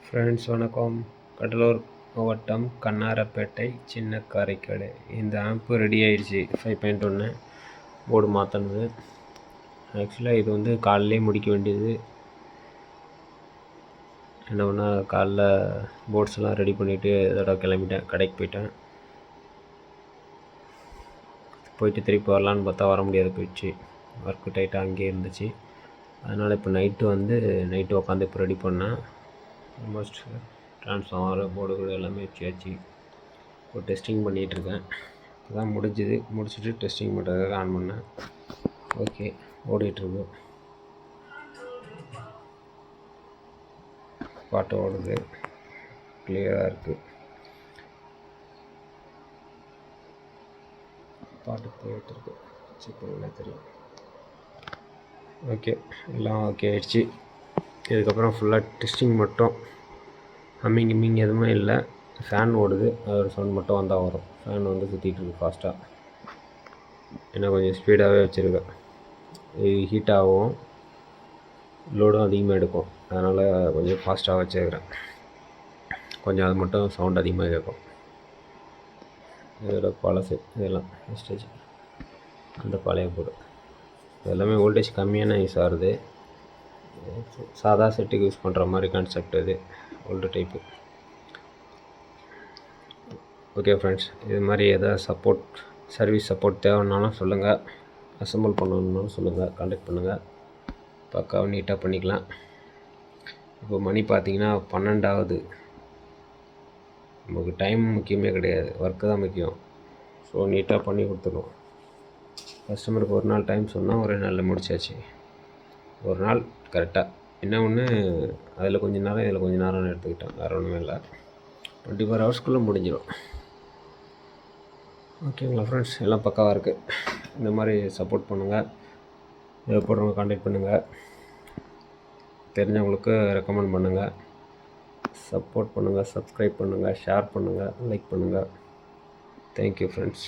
Friends வணக்கம். கடலூர் மாவட்டம் கண்ணாரப்பேட்டை சின்ன காரைக்கடை. இந்த ஆம்பு ரெடி ஆயிடுச்சு. 5.1 போர்டு மாற்றணுது. ஆக்சுவலாக இது வந்து காலையிலே முடிக்க வேண்டியது. என்ன பண்ணால் காலைல போர்ட்ஸ் எல்லாம் ரெடி பண்ணிவிட்டு இதோட கிளம்பிட்டேன். கடைக்கு போயிட்டு திருப்பி வரலான்னு பார்த்தா வர முடியாது போயிடுச்சு. ஒர்க்கு டைட்டாக அங்கேயே இருந்துச்சு. அதனால் இப்போ நைட்டு உட்காந்து இப்போ ரெடி பண்ணேன். ஆல்மோஸ்ட் ட்ரான்ஸ்ஃபார்மர் போர்டுகள் எல்லாமே வச்சாச்சு. இப்போ டெஸ்டிங் பண்ணிகிட்ருக்கேன். அதான் முடிச்சுட்டு டெஸ்டிங் பண்ணுறதுக்காக ஆன் பண்ணேன். ஓகே, ஓடிட்டுருக்கு. பாட்டு ஓடுது, கிளியராக இருக்குது. பாட்டு போயிட்டுருக்கு. சீக்கிரம் தெரியும். ஓகே, எல்லாம் ஓகே ஆயிடுச்சு. இதுக்கப்புறம் ஃபுல்லாக டெஸ்டிங் மட்டும். ஹம்மிங் எதுவுமே இல்லை. ஃபேன் ஓடுது, ஒரு சவுண்ட் மட்டும் வந்தால் வரும். ஃபேன் வந்து சுற்றிட்டுருக்கு ஃபாஸ்ட்டாக. ஏன்னா கொஞ்சம் ஸ்பீடாகவே வச்சுருக்கேன். இது ஹீட் ஆகும், லோடும் அதிகமாக எடுக்கும். அதனால் கொஞ்சம் ஃபாஸ்ட்டாக வச்சுருக்கிறேன். கொஞ்சம் அது மட்டும் சவுண்ட் அதிகமாக கேட்கும். இதோட பழசு இதெல்லாம் ஸ்டேஜ், அந்த பழைய போர்டு எல்லாமே வோல்டேஜ் கம்மியான யூஸ் ஆகுது. சாதா செட்டுக்கு யூஸ் பண்ணுற மாதிரி கான்செப்ட் இது, ஓல்டு டைப்பு. ஓகே ஃப்ரெண்ட்ஸ், இது மாதிரி எதாவது சர்வீஸ் சப்போர்ட் தேவைன்னாலும் சொல்லுங்கள். அசம்பிள் பண்ணணுன்னாலும் சொல்லுங்கள், கான்டாக்ட் பண்ணுங்கள். பக்காவாக நீட்டாக பண்ணிக்கலாம். இப்போ மணி பார்த்தீங்கன்னா 12 ஆகுது. நமக்கு டைம் முக்கியமே கிடையாது, ஒர்க்கு தான் முக்கியம். ஸோ நீட்டாக பண்ணி கொடுத்துருவோம். கஸ்டமருக்கு ஒரு நாள் டைம் சொன்னால் ஒரே நாளில் முடிச்சாச்சு. ஒரு நாள் கரெக்டாக. என்ன ஒன்று, அதில் கொஞ்சம் நேரம் இதில் கொஞ்சம் நேரம்னு எடுத்துக்கிட்டேன். வேறு ஒன்றுமே இல்லை. 24 ஹவர்ஸ்க்குள்ளே முடிஞ்சிடும். ஓகேங்களா ஃப்ரெண்ட்ஸ், எல்லாம் பக்காவாக இருக்குது. இந்த மாதிரி சப்போர்ட் பண்ணுங்கள். தேவைப்படுறவங்க கான்டாக்ட் பண்ணுங்கள். தெரிஞ்சவங்களுக்கு ரெக்கமெண்ட் பண்ணுங்கள். சப்போர்ட் பண்ணுங்கள், சப்ஸ்கிரைப் பண்ணுங்கள், ஷேர் பண்ணுங்கள், லைக் பண்ணுங்கள். Thank you friends.